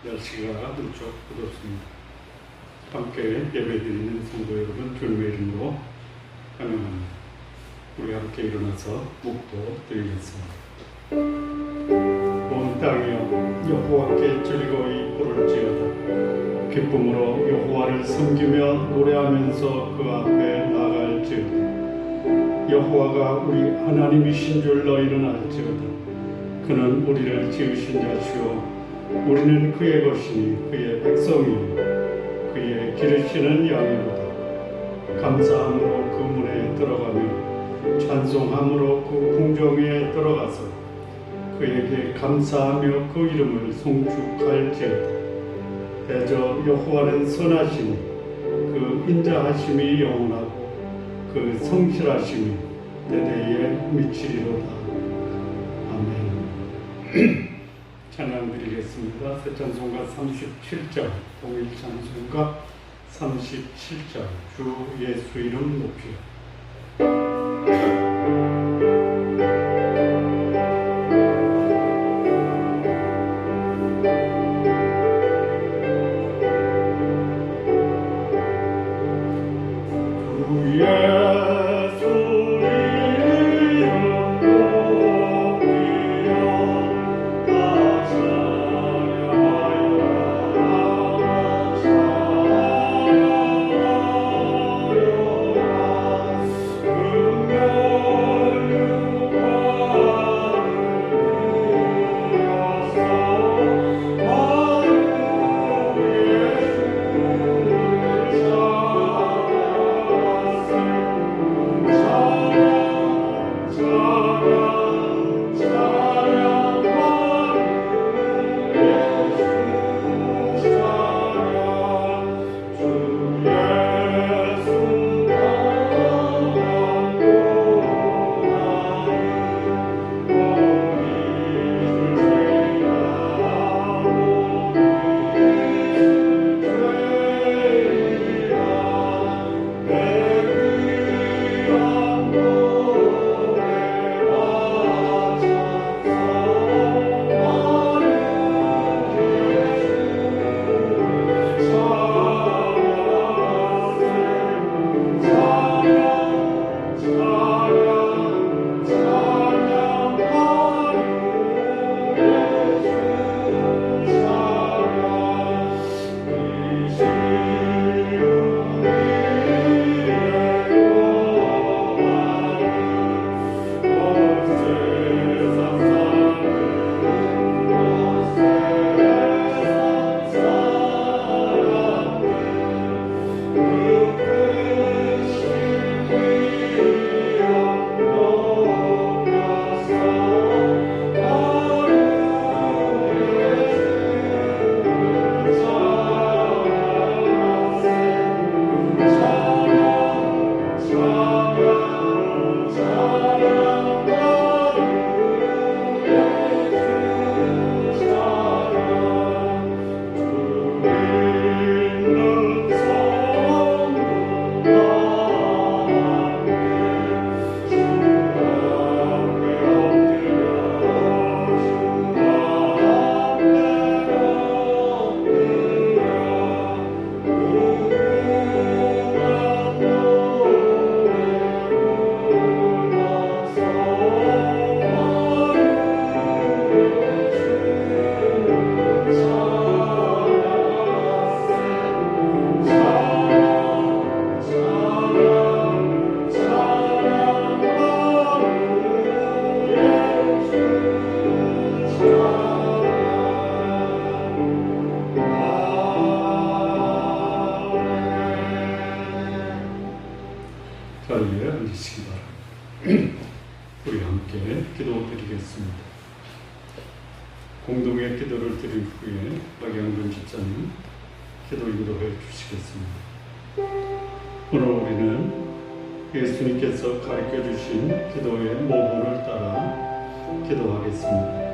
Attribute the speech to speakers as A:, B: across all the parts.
A: 날씨가 무척 어둡습니다. 함께 예배드리는 성도 여러분 주님의 이름으로 환영합니다. 우리 함께 일어나서 묵도 드리겠습니다. 온 땅이여 여호와께 즐거이 부를지어다. 기쁨으로 여호와를 섬기며 노래하면서 그 앞에 나아갈지어다. 여호와가 우리 하나님이신 줄 너희는 알지어다. 그는 우리를 지으신 자시오 우리는 그의 것이니 그의 백성이요 그의 기르시는 양이로다. 감사함으로 그 문에 들어가며 찬송함으로 그 궁정에 들어가서 그에게 감사하며 그 이름을 송축할지어다. 대저 여호와는 선하시니 그 인자하심이 영원하고 그 성실하심이 대대에 미치리로다. 아멘. 찬양 드리겠습니다. 새 찬송가 37장, 동일 찬송가 37장, 주 예수 이름 높이요. 자리에 앉으시기 바랍니다. 우리 함께 기도드리겠습니다. 공동의 기도를 드린 후에 박영근 집사님 기도 인도해 주시겠습니다. 오늘 우리는 예수님께서 가르쳐 주신 기도의 모본을 따라 기도하겠습니다.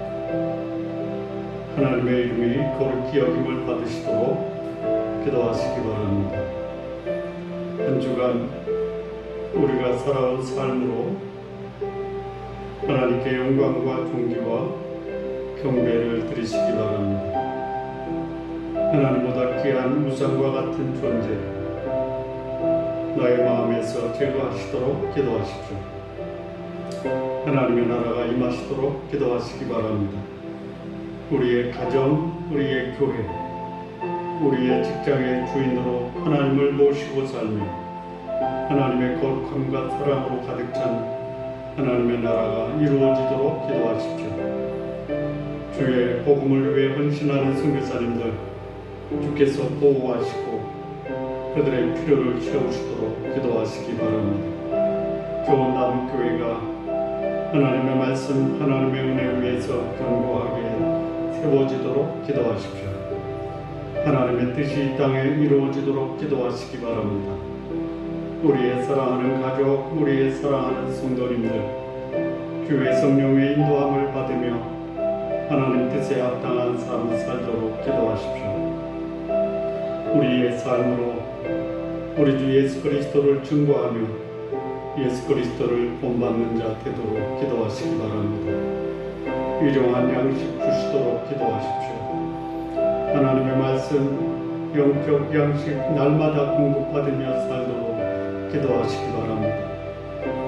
A: 하나님의 이름이 거룩히 여김을 받으시도록 기도하시기 바랍니다. 한 주간 우리가 살아온 삶으로 하나님께 영광과 존귀와 경배를 드리시기 바랍니다. 하나님보다 귀한 우상과 같은 존재 나의 마음에서 제거하시도록 기도하십시오. 하나님의 나라가 임하시도록 기도하시기 바랍니다. 우리의 가정, 우리의 교회, 우리의 직장의 주인으로 하나님을 모시고 살며 하나님의 거룩함과 사랑으로 가득 찬 하나님의 나라가 이루어지도록 기도하십시오. 주의 복음을 위해 헌신하는 선교사님들 주께서 보호하시고 그들의 필요를 채우시도록 기도하시기 바랍니다. 좋은 남교회가 하나님의 말씀, 하나님의 은혜 위에서 견고하게 세워지도록 기도하십시오. 하나님의 뜻이 이 땅에 이루어지도록 기도하시기 바랍니다. 우리의 사랑하는 가족, 우리의 사랑하는 성도님들 주의 성령의 인도함을 받으며 하나님 뜻에 합당한 삶을 살도록 기도하십시오. 우리의 삶으로 우리 주 예수 그리스도를 증거하며 예수 그리스도를 본받는 자 되도록 기도하시기 바랍니다. 일용한 양식 주시도록 기도하십시오. 하나님의 말씀, 영적 양식 날마다 공급받으며 살도록 기도하시기 바랍니다.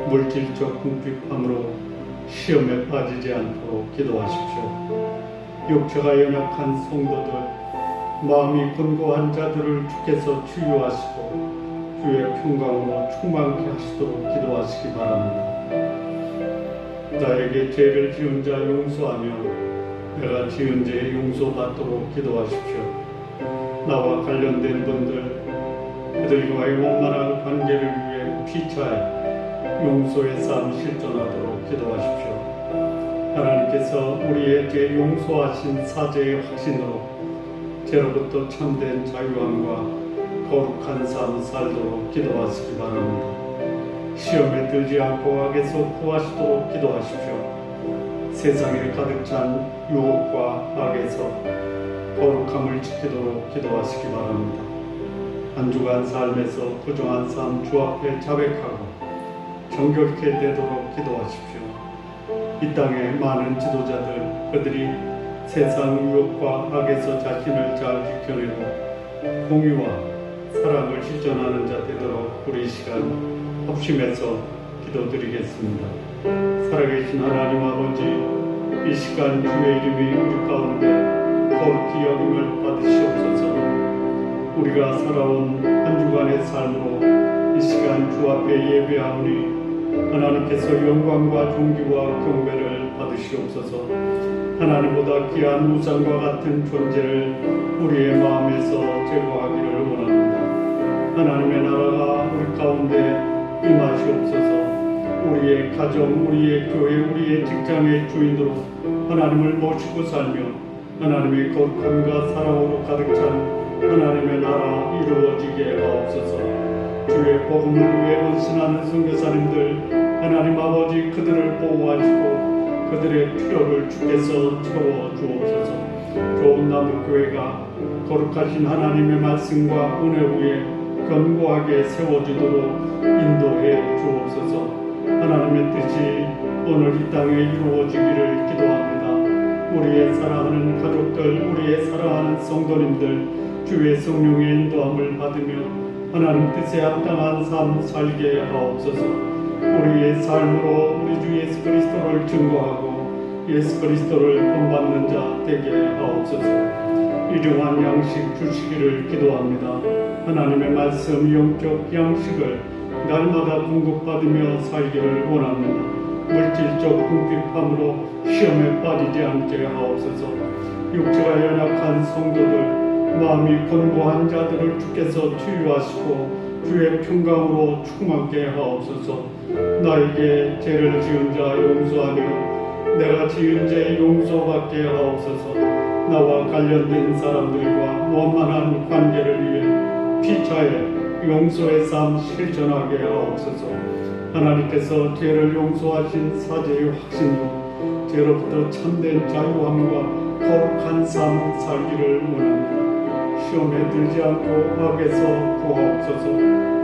A: 물질적 궁핍함으로 시험에 빠지지 않도록 기도하십시오. 육체가 연약한 성도들, 마음이 곤고한 자들을 주께서 치유하시고 주의 평강으로 충만케 하시도록 기도하시기 바랍니다. 나에게 죄를 지은 자 용서하며 내가 지은 죄 용서받도록 기도하십시오. 나와 관련된 분들, 그들과의 원만한 관계를 위해 피차에 용서의 삶 실천하도록 기도하십시오. 하나님께서 우리의 죄 용서하신 사죄의 확신으로 죄로부터 참된 자유함과 거룩한 삶 살도록 기도하시기 바랍니다. 시험에 들지 않고 악에서 구하시도록 기도하십시오. 세상에 가득 찬 유혹과 악에서 거룩함을 지키도록 기도하시기 바랍니다. 한 주간 삶에서 부정한 삶 주 앞에 자백하고 정결케 되도록 기도하십시오. 이 땅의 많은 지도자들, 그들이 세상 유혹과 악에서 자신을 잘 지켜내고 공의와 사랑을 실천하는 자 되도록 우리 시간 합심해서 기도드리겠습니다. 살아계신 하나님 아버지, 이 시간 주의 이름이 우리 가운데 거룩히 여김을 받으시옵소서. 우리가 살아온 한 주간의 삶으로 이 시간 주 앞에 예배하오니 하나님께서 영광과 존귀와 경배를 받으시옵소서. 하나님보다 귀한 우상과 같은 존재를 우리의 마음에서 제거하기를 원합니다. 하나님의 나라가 우리 가운데 임하시옵소서. 우리의 가정, 우리의 교회, 우리의 직장의 주인으로 하나님을 모시고 살며 하나님의 거룩함과 사랑으로 가득 찬 하나님의 나라 이루어지게 하옵소서. 주의 복음을 위해 헌신하는 선교사님들, 하나님 아버지 그들을 보호하시고 그들의 필요를 주께서 채워주옵소서. 좋은 남교회가 거룩하신 하나님의 말씀과 은혜 위에 견고하게 세워지도록 인도해 주옵소서. 하나님의 뜻이 오늘 이 땅에 이루어지기를 기도합니다. 우리의 사랑하는 가족들, 우리의 사랑하는 성도님들 주의 성령의 인도함을 받으며 하나님 뜻에 합당한 삶 살게 하옵소서. 우리의 삶으로 우리 주 예수 그리스도를 증거하고 예수 그리스도를 본받는 자 되게 하옵소서. 일용한 양식 주시기를 기도합니다. 하나님의 말씀, 영적 양식을 날마다 공급받으며 살기를 원합니다. 물질적 궁핍함으로 시험에 빠지지 않게 하옵소서. 육체가 연약한 성도들, 마음이 곤고한 자들을 주께서 치유하시고 주의 평강으로 충만케 하옵소서. 나에게 죄를 지은 자 용서하며 내가 지은 죄 용서받게 하옵소서. 나와 관련된 사람들과 원만한 관계를 위해 피차에 용서의 삶 실천하게 하옵소서. 하나님께서 죄를 용서하신 사죄의 확신으로 죄로부터 참된 자유함과 거룩한 삶 살기를 원합니다. 시험에 들지 않고 악에서 구하옵소서.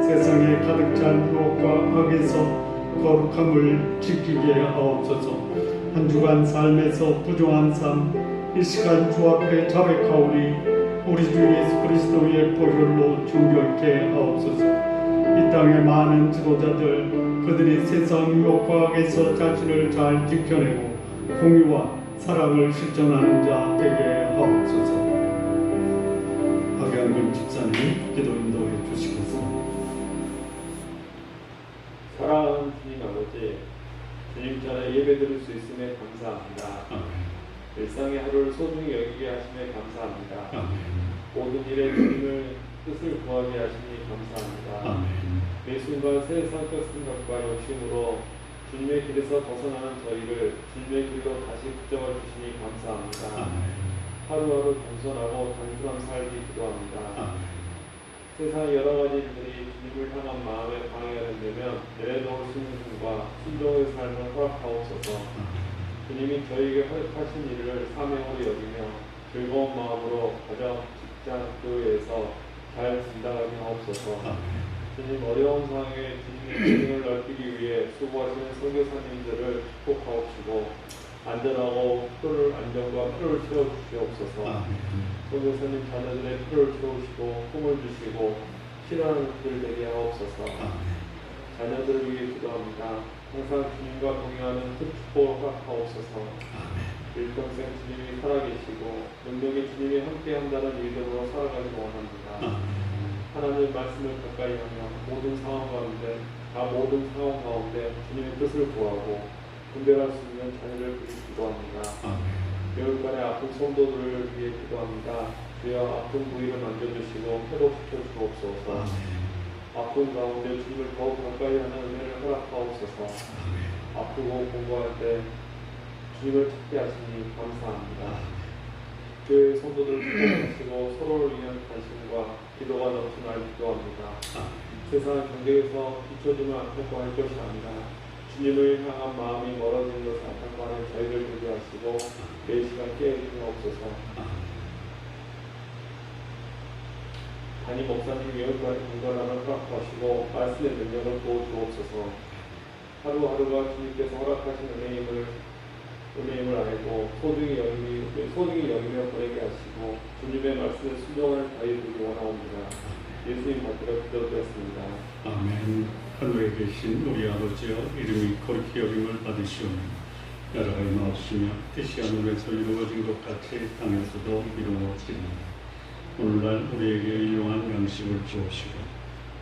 A: 세상에 가득 찬 유혹과 악에서 거룩함을 지키게 하옵소서. 한 주간 삶에서 부정한 삶, 이 시간 주 앞에 자백하오니 우리 주 예수 그리스도의 보혈로 정결케 하옵소서. 이 땅의 많은 지도자들 그들이 세상 유혹과 악에서 자신을 잘 지켜내고 공의와 사랑을 실천하는 자 되게 하옵소서. 박양근 집사님 기도 인도해 주시겠습니다.
B: 사랑하는 주님 아버지, 주님 전에 예배 드릴 수 있음에 감사합니다.
A: 아멘.
B: 일상의 하루를 소중히 여기게 하심에 감사합니다.
A: 아멘.
B: 모든 일에 주님을 뜻을 구하게 하시니 감사합니다.
A: 아멘.
B: 매 순간 세상적 생각과 욕심으로 주님의 길에서 벗어나는 저희를 주님의 길로 다시 붙잡아 주시니 감사합니다.
A: 아멘.
B: 하루하루 겸손하고 단순한 살기 기도합니다.
A: 아멘.
B: 세상 여러 가지 일들이 주님을 향한 마음에 방해가 된다면 내려놓을 수 있는 힘과 순종의 삶을 허락하옵소서. 주님이 저에게 허락하신 일을 사명으로 여기며 즐거운 마음으로 가정, 직장, 교회에서 잘 감당하게 하옵소서. 주님 어려운 상황에 주님의 진행을 넓히기 위해 수고하시는 선교사님들을 축복하옵시고 안전하고 안전과 필요를 채워주시옵소서. 선교사님 자녀들의 필요를 채우시고 꿈을 주시고 실현하는 것들 되게 하옵소서. 자녀들을 위해 기도합니다. 항상 주님과 동행하는 큰 축복을 허락하옵소서. 일평생 주님이 살아계시고 능력이 주님이 함께한다는 믿음으로 살아가기 원합니다. 하나님의 말씀을 가까이 하며 모든 상황 가운데 주님의 뜻을 구하고 분별할 수 있는 자녀를 위해 기도합니다. 교육간의 아픈 성도들을 위해 기도합니다. 주여 아픈 부위를 만져주시고 회복시켜 주옵소서. 아픈 가운데 주님을 더욱 가까이 하는 은혜를 허락하옵소서. 아프고 공부할 때 주님을 찾게 하시니 감사합니다. 교회 성도들을 축복하시고 서로를 위한 관심과 기도가 넘치날 기도합니다. 세상 경계에서 비춰주면 안타고 할 것이 아니라 주님을 향한 마음이 멀어지는 것을 안타고하는 저희를 되게 하시고 매 시간 깨어주옵소서. 담임 목사님 여기까지 건강함을 허락하시고 말씀의 능력을 도와주옵소서. 하루하루가 주님께서 허락하신 은혜임을 알고 소중히 여기며 보내게 하시고 주님의 말씀에 순종하는 자유 되기 원하옵니다. 예수님 받들어 기도드렸습니다.
A: 아멘. 하늘에 계신 우리 아버지여 이름이 거룩히 여김을 받으시오며 나라가 임하옵시며 뜻이 하늘에서 이루어진 것 같이 땅에서도 이루어지리이다. 오늘날 우리에게 일용할 양식을 주옵시고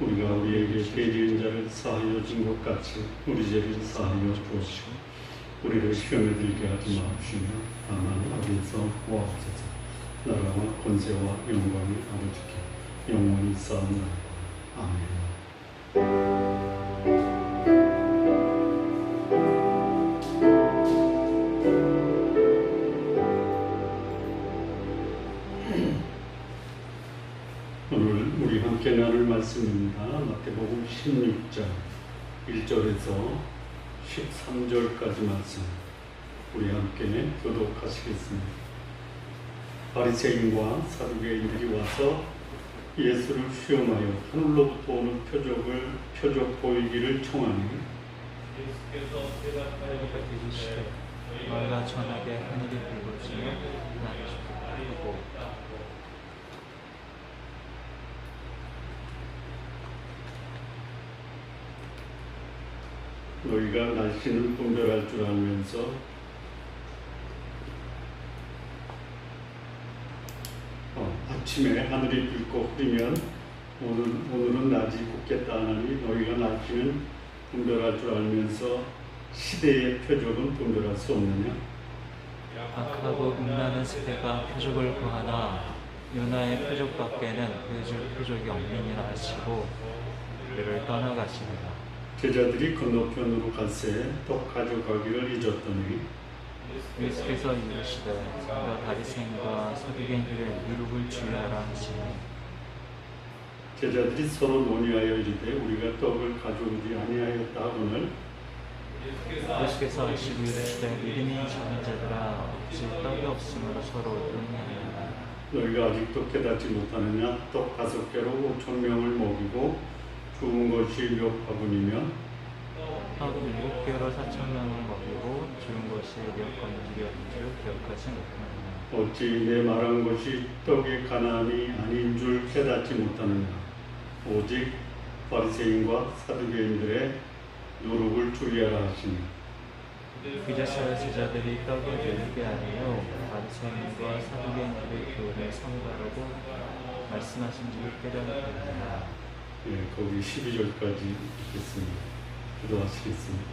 A: 우리가 우리에게 죄 지은 자를 사하여 준 것 같이 우리 죄를 사하여 주옵시고 우리를 시험에 들게 하지 마옵시며 다만 악에서 구하옵소서. 나라와 권세와 영광이 아버지께 영원히 쌓옵나이다. 아멘. 오늘 우리 함께 나눌 말씀입니다. 마태복음 16장 1절에서 13절까지 말씀 우리 함께 교독하시겠습니다. 바리새인과 사두개인들이 와서 예수를 시험하여 하늘로부터 오는 표적 보이기를 청하니
B: 예수께서 대답하여 이르시되
C: 너희가 전하게 하늘이 붉으시며 나를 보고
A: 너희가 날씨는 분별할 줄 알면서 아침에 하늘이 붉고 흐리면 오늘은 낮이 곱겠다 하나니 너희가 날씨는 분별할 줄 알면서 시대의 표적은 분별할 수 없느냐?
C: 악하고 음란한 세대가 표적을 구하나 요나의 표적밖에는 보여줄 표적이 없느니라 하시고 그를 떠나가시니라.
A: 제자들이 건너편으로 갈새 떡 가져가기를 잊었더니
C: 예수께서 이르시되 너희가 바리새인과 서두개인들의 유혹을 주의하라 하시니
A: 제자들이 서로 논의하여 이르되 우리가 떡을 가져오지 아니하였다 하거늘
C: 예수께서 하시고 이르시되 믿음이 적은 자들아 어찌 떡이 없으므로 서로 논의하느냐.
A: 너희가 아직도 깨닫지 못하느냐? 떡 5개로 5,000명을 먹이고 죽은 것이 몇 바구니며
C: 떡 7개로 4,000명을 먹이고 죽은 것이 몇 건지였는지 기억하지 못하느냐.
A: 어찌 내 말한 것이 떡의 가난이 아닌 줄 깨닫지 못하느냐. 오직 바리새인과 사두개인들의 노룩을 주의하라 하시니.
C: 이제서 제자들이 떡에 들리게 하려 바리새인과 사두개인들의 교훈을 삼가라고 말씀하신 줄을 깨닫느니라.
A: 예, 거기 12절까지 읽겠습니다. 기도하시겠습니다.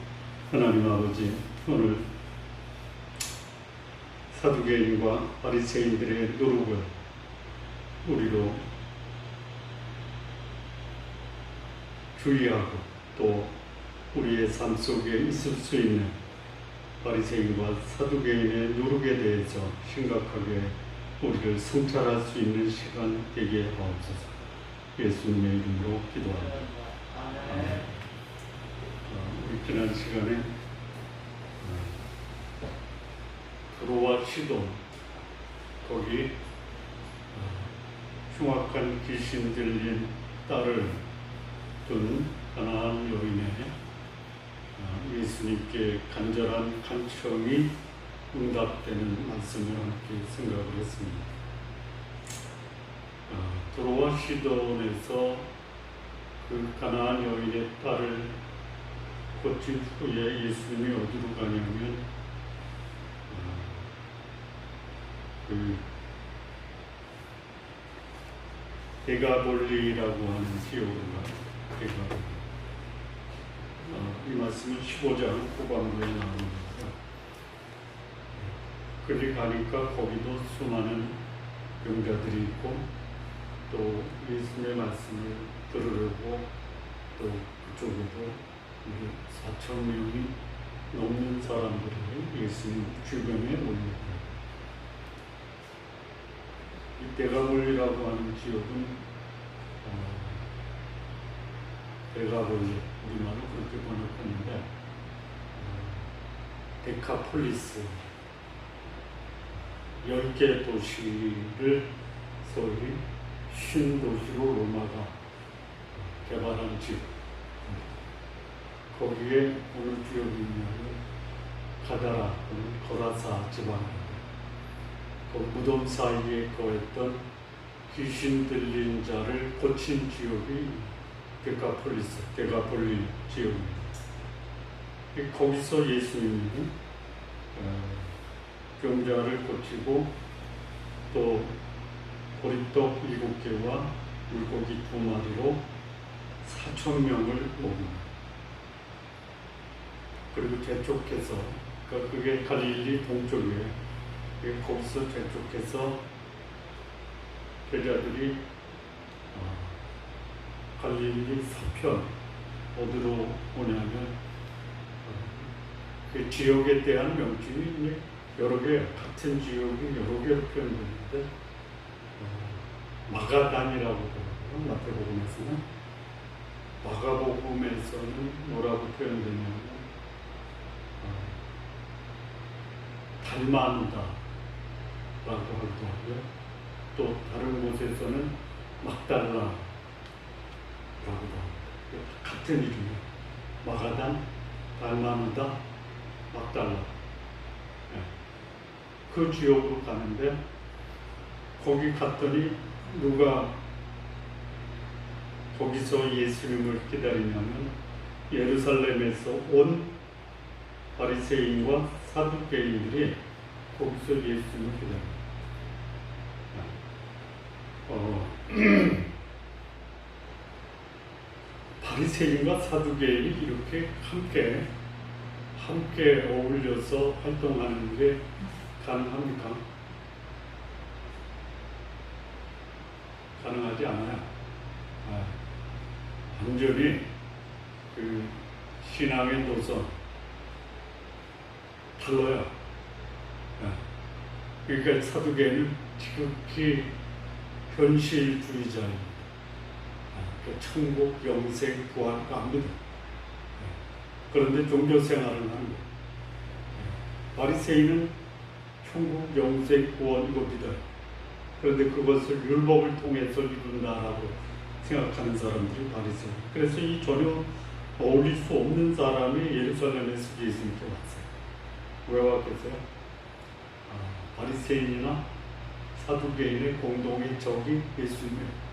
A: 하나님 아버지, 오늘 사두개인과 바리새인들의 노룩을 우리로 주의하고 또 우리의 삶 속에 있을 수 있는 바리새인과 사두개인의 노룩에 대해서 심각하게 우리를 성찰할 수 있는 시간 되게 하옵소서. 예수님의 이름으로 기도합니다. 우리 지난 시간에 두로와 시돈 거기 흉악한 귀신 들린 딸을 둔 가나안 여인의 예수님께 간절한 간청이 응답되는 말씀을 함께 생각을 했습니다. 두로와 시돈에서 그 가나안 여인의 딸을 고친 후에 예수님이 어디로 가냐면 그 데가볼리라고 하는 지역으로 가요. 데가볼리. 이 말씀은 15장 후반부에 나옵니다. 그리 가니까 거기도 수많은 병자들이 있고 또 예수님의 말씀을 들으려고 또 그쪽에도 4,000명이 넘는 사람들이 예수님 주변에 모입니다. 이 데가볼리라고 하는 지역은 데가볼리, 우리말로 그렇게 번역하는데 데카폴리스 10개 도시를 소위 신도시로 로마가 개발한 지역. 거기에 어느 지역이 있냐면 가다라 또는 거라사 지방입니다. 그 무덤 사이에 거했던 귀신 들린 자를 고친 지역이 데가폴리 지역입니다. 거기서 예수님이 병자를 고치고 또 보리떡 7개와 물고기 2마리로 4,000명을 먹습니다. 그리고 재촉해서, 그러니까 그게 갈릴리 동쪽이에요. 거기서 재촉해서 제자들이 갈릴리 서편 어디로 오냐면 그 지역에 대한 명칭이 여러 개, 같은 지역이 여러 개로 표현되는데 마가단이라고 그러고요. 마태복음에서는 마가복음에서는 뭐라고 표현되냐면 달마누다라고 하기도 하고요. 또 다른 곳에서는 막달라라고도 합니다. 같은 이름이에요. 마가단, 달마누다, 막달라. 그 지역으로 가는데 거기 갔더니 누가 거기서 예수님을 기다리냐면 예루살렘에서 온 바리새인과 사두개인들이 거기서 예수님을 기다립니다. 바리새인과 사두개인이 이렇게 함께 어울려서 활동하는 게 가능합니까? 가능하지 않아요. 완전히 그 신앙의 노선 달라요. 그러니까 사두개는 지극히 현실주의자입니다. 천국, 영생, 구원 압니다. 그런데 종교 생활을 하는 거예요. 바리새인은 천국, 영생, 구원 이거 믿어요. 그런데 그것을 율법을 통해서 이룬다라고 생각하는 사람들이 바리새인. 그래서 이 전혀 어울릴 수 없는 사람이 예루살렘에서 예수님께 왔어요. 왜 왔겠어요? 바리새인이나 사두개인의 공동의 적이 예수님이에요.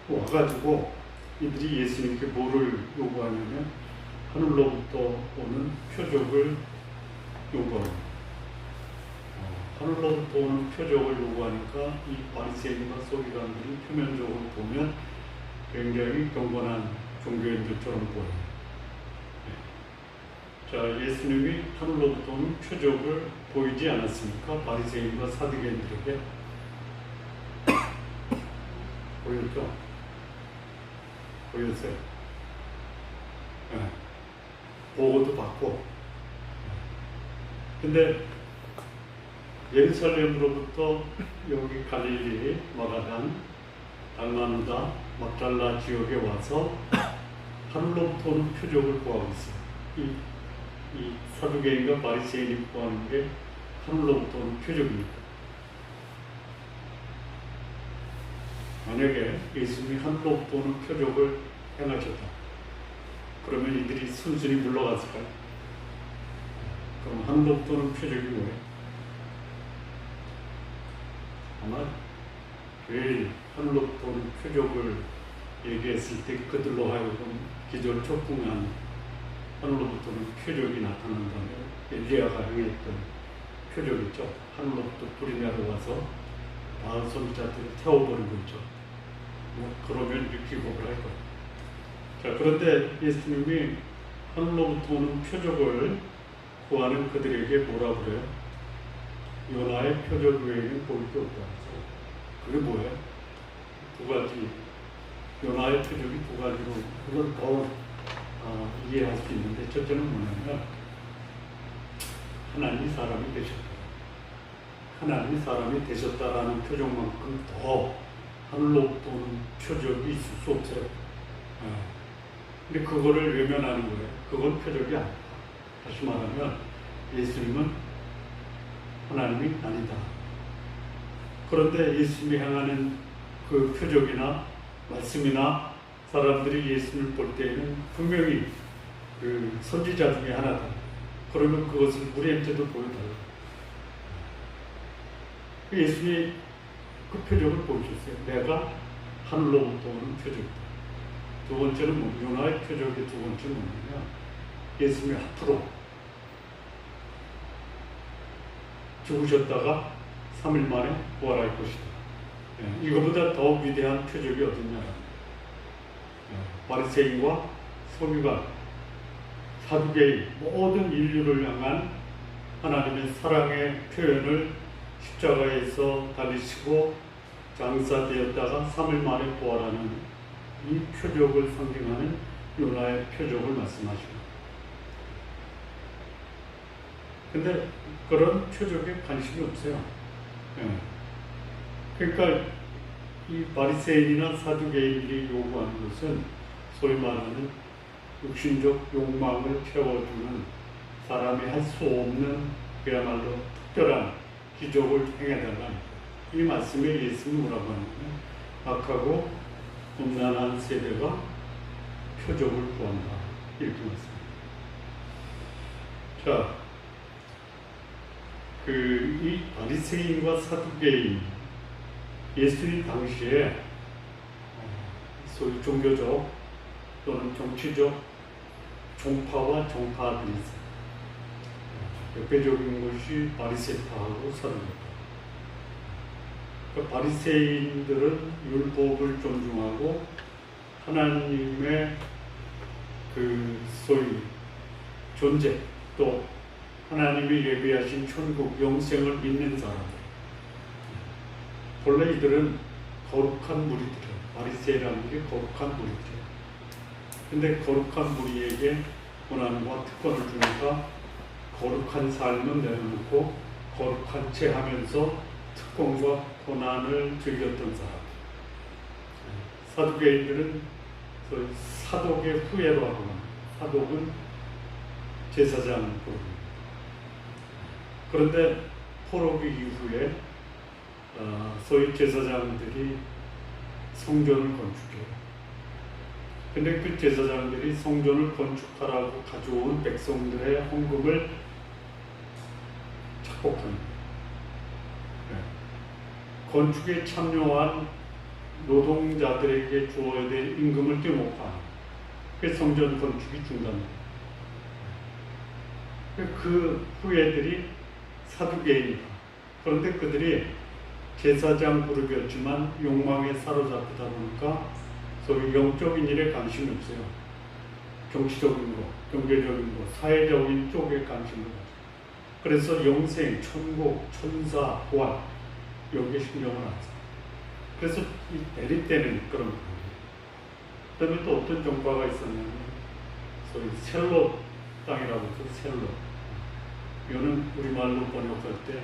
A: 와가지고 이들이 예수님께 뭐를 요구하냐면 하늘로부터 오는 표적을 요구합니다. 하늘로부터 오는 표적을 요구하니까 이 바리새인과 서기관들이 표면적으로 보면 굉장히 경건한 종교인들처럼 보여요. 자, 예수님이 하늘로부터 오는 표적을 보이지 않았습니까? 바리새인과 사두개인들에게 보였죠? 보였어요. 네. 보고도 받고. 근데 예루살렘으로부터 여기 갈릴리, 마가단, 달마누다, 막달라 지역에 와서 하늘로부터 오는 표적을 구하고 있어요. 이 사두개인과 바리새인이 구하는 게 하늘로부터 오는 표적입니다. 만약에 예수님이 하늘로부터 오는 표적을 행하셨다. 그러면 이들이 순순히 물러갔을까요? 그럼 하늘로부터 오는 표적이 뭐예요? 아마 제일 하늘로부터 오는 표적을 얘기했을 때 그들로 하여금 기절초풍한 하늘로부터 오는 표적이 나타난다면 엘리야가 행했던 표적이죠. 하늘로부터 불이 내려와서 바알 선지자들을 태워버리고 있죠. 그러면 기겁을 할 거예요. 자, 그런데 예수님이 하늘로부터 오는 표적을 구하는 그들에게 뭐라 그래요? 요나의 표적 외에는 볼 게 없다. 그게 뭐예요? 두 가지. 요나의 표적이 두 가지로 그걸 더 이해할 수 있는데, 첫째는 뭐냐면 하나님이 사람이 되셨다. 하나님이 사람이 되셨다라는 표적만큼 더 하늘로부터 오는 표적이 있을 수 없어요. 근데 그거를 외면하는 거예요. 그건 표적이 아니다. 다시 말하면 예수님은 하나님이 아니다. 그런데 예수님이 행하는 그 표적이나 말씀이나 사람들이 예수님을 볼 때에는 분명히 그 선지자 중에 하나다. 그러면 그것을 우리한테도 보여달라. 예수님이 그 표적을 보여줬어요. 내가 하늘로부터 오는 표적이다. 두 번째는 요나의 표적의 두 번째는 뭐냐면 예수님이 앞으로 죽으셨다가 3일 만에 부활할 것이다. 이거보다 더 위대한 표적이 어딨냐. 바리새인과 서기관, 사두개인 모든 인류를 향한 하나님의 사랑의 표현을 십자가에서 달리시고 장사되었다가 3일 만에 부활하는 이 표적을 상징하는 요나의 표적을 말씀하십니다. 근데 그런 표적에 관심이 없어요. 그러니까 이 바리새인이나 사두개인들이 요구하는 것은 소위 말하는 육신적 욕망을 채워주는 사람이 할 수 없는 그야말로 특별한 기적을 행해달라는 이 말씀에 예수님이 뭐라고 하냐면 악하고 음란한 세대가 표적을 구한다. 이렇게 말씀합니다. 자, 이 바리새인과 사두개인 예수님 당시에 소위 종교적 또는 정치적 종파와 정파들이 있어요. 대표적인 것이 바리새파하고 사두개파. 그러니까 바리새인들은 율법을 존중하고 하나님의 그 소위 존재 또 하나님이 예비하신 천국 영생을 믿는 사람들. 본래 이들은 거룩한 무리들이에요. 바리새인이라는 게 거룩한 무리들이에요. 근데 거룩한 무리에게 고난과 특권을 주니까 거룩한 삶은 내려놓고 거룩한 채 하면서 특권과 고난을 즐겼던 사람. 사두개인들은 사독의 후예로 하고 사독은 제사장 부릅니다. 그런데 포로기 이후에 소위 제사장들이 성전을 건축해요. 근데 그 제사장들이 성전을 건축하라고 가져온 백성들의 헌금을 착복합니다. 건축에 참여한 노동자들에게 주어야 될 임금을 떼먹고 그 성전 건축이 중단됩니다. 그 후예들이 사두개인이다. 그런데 그들이 제사장 그룹이었지만 욕망에 사로잡히다 보니까 소위 영적인 일에 관심이 없어요. 정치적인 거, 경제적인 거, 사회적인 쪽에 관심을 가져요. 그래서 영생, 천국, 천사, 부활 여기에 신경을 안 써요. 그래서 이 대립되는 그런 거예요. 그 다음에 또 어떤 종파가 있었냐면 소위 셀롯 땅이라고 해서 셀롯. 이거는 우리말로 번역할 때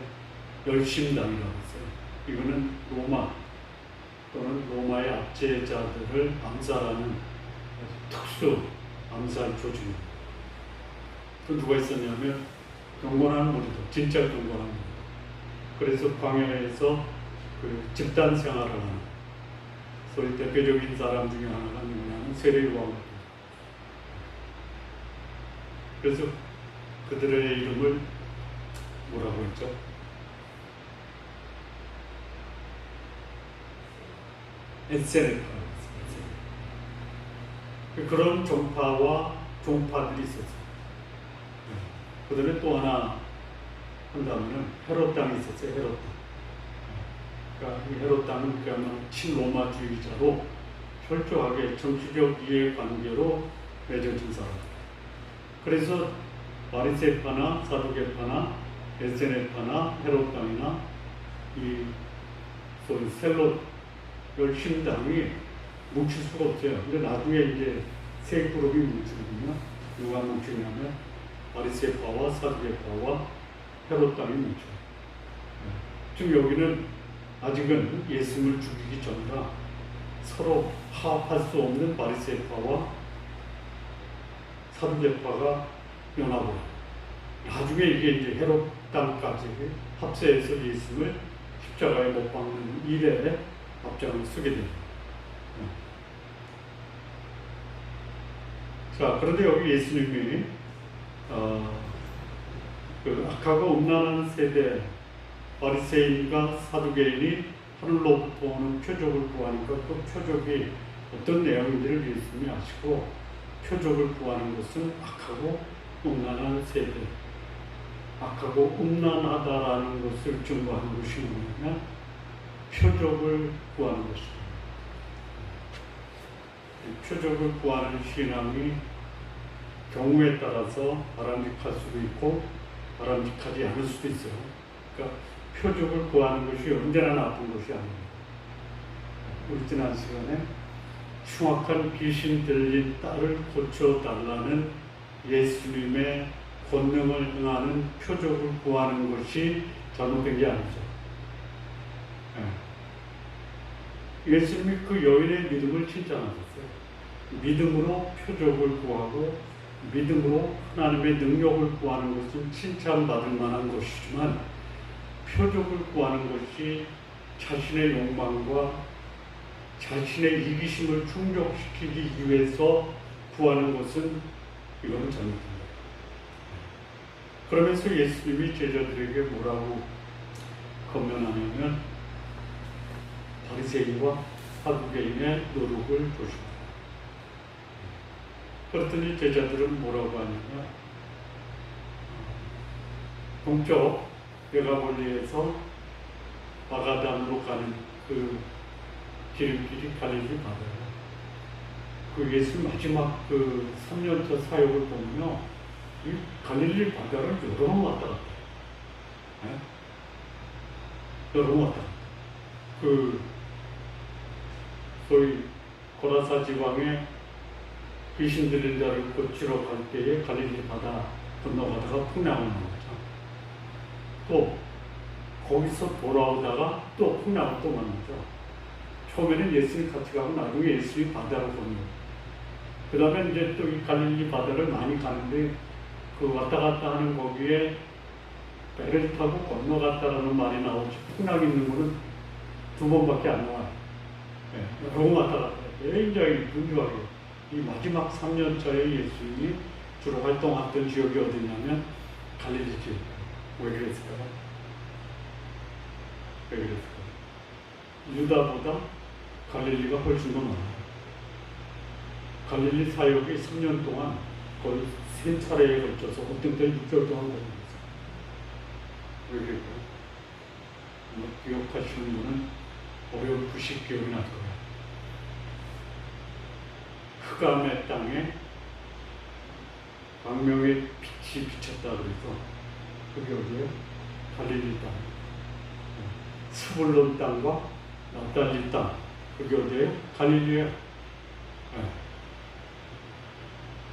A: 열심당이라고 했어요. 이거는 로마 또는 로마의 압제자들을 암살하는 특수 암살 조직입니다. 또 누가 있었냐면 경건한 무리들, 진짜 경건한 무리들. 그래서 광야에서 그 집단 생활을 하는 소위 대표적인 사람 중에 하나가 누구냐면 세례요한. 그래서 그들의 이름을 뭐라고 했죠? 에세네파라고 했어요. 그런 종파와 종파들이 있었어요. 그 다음에 또 하나 한다면 헤롯 땅이 있었어요. 헤롯 땅. 그러니까 이 헤롯 땅은 그야말로 친로마주의자로 철저하게 정치적 이해관계로 맺어진 사람. 그래서 바리새파나 사두개파나 에세네파나 헤롯 땅이나 이 소위 셀롯 열심당이 뭉칠 수가 없어요. 근데 나중에 이제 세 그룹이 뭉치거든요. 누가 뭉치냐면 바리새파와 사두개파와 헤롯 땅이 뭉쳐요. 지금 여기는 아직은 예수님을 죽이기 전이라 서로 화합할 수 없는 바리새파와 사두개파가 연합을 해요. 나중에 이게 이제 헤롯 땅까지 합세해서 예수님을 십자가에 못 박는 일에 앞장을 쓰게 됩니다. 자, 그런데 여기 예수님이 그 악하고 음란한 세대 바리새인과 사두개인이 하늘로부터 오는 표적을 구하니까 그 표적이 어떤 내용인지를 예수님이 아시고 표적을 구하는 것은 악하고 음란한 세대, 악하고 음란하다라는 것을 증거하는 것이 뭐냐면 표적을 구하는 것입니다. 표적을 구하는 신앙이 경우에 따라서 바람직할 수도 있고 바람직하지 않을 수도 있어요. 그러니까 표적을 구하는 것이 언제나 나쁜 것이 아닙니다. 우리 지난 시간에 흉악한 귀신 들린 딸을 고쳐달라는 예수님의 권능을 응하는 표적을 구하는 것이 잘못된 게 아니죠. 예수님이 그 여인의 믿음을 칭찬하셨어요. 믿음으로 표적을 구하고 믿음으로 하나님의 능력을 구하는 것은 칭찬받을 만한 것이지만 표적을 구하는 것이 자신의 욕망과 자신의 이기심을 충족시키기 위해서 구하는 것은 이거는 잘못입니다. 그러면서 예수님이 제자들에게 뭐라고 권면하냐면 바리새인과 사두개인의 노력을 조심하라. 그랬더니 제자들은 뭐라고 하냐면 동쪽 베가볼리에서 바가단으로 가는 그 지름길이 갈릴리 바다예요. 그 예수 마지막 그 3년차 사역을 보면요, 이 갈릴리 바다를 여러 번 왔다 갔다 해요. 여러 번 왔다 갔다. 그 소위 고라사 지방에 귀신 들린 자를 고치러 갈 때에 갈릴리 바다 건너가다가 풍랑을 만나죠. 또 거기서 돌아오다가 또 풍랑을 또 만나죠. 처음에는 예수님 같이 가고 나중에 예수님이 바다로 건너요. 그 다음에 이제 또 이 갈릴리 바다를 많이 가는데 그 왔다 갔다 하는 거기에 배를 타고 건너갔다라는 말이 나오지 풍랑 있는 거는 2번밖에 안 나와요. 여러 번 왔다 갔다 굉장히 분주하게 이 마지막 3년차에 예수님이 주로 활동했던 지역이 어디냐면 갈릴리 지역. 왜 그랬을까요? 왜 그랬을까? 유다보다 갈릴리가 훨씬 더 많아요. 갈릴리 사역이 3년 동안 거의 3차례에 걸쳐서 어떤 때는 6개월 동안 걸렸어요. 왜 그럴까요? 기억하시는 분은 어려운 부식 기억이 날 거예요. 흑암의 땅에 광명의 빛이 비쳤다 그래서 그게 어디예요? 갈릴리 땅. 스불론 땅과 납달리 땅. 그게 어디예요? 갈릴리예요.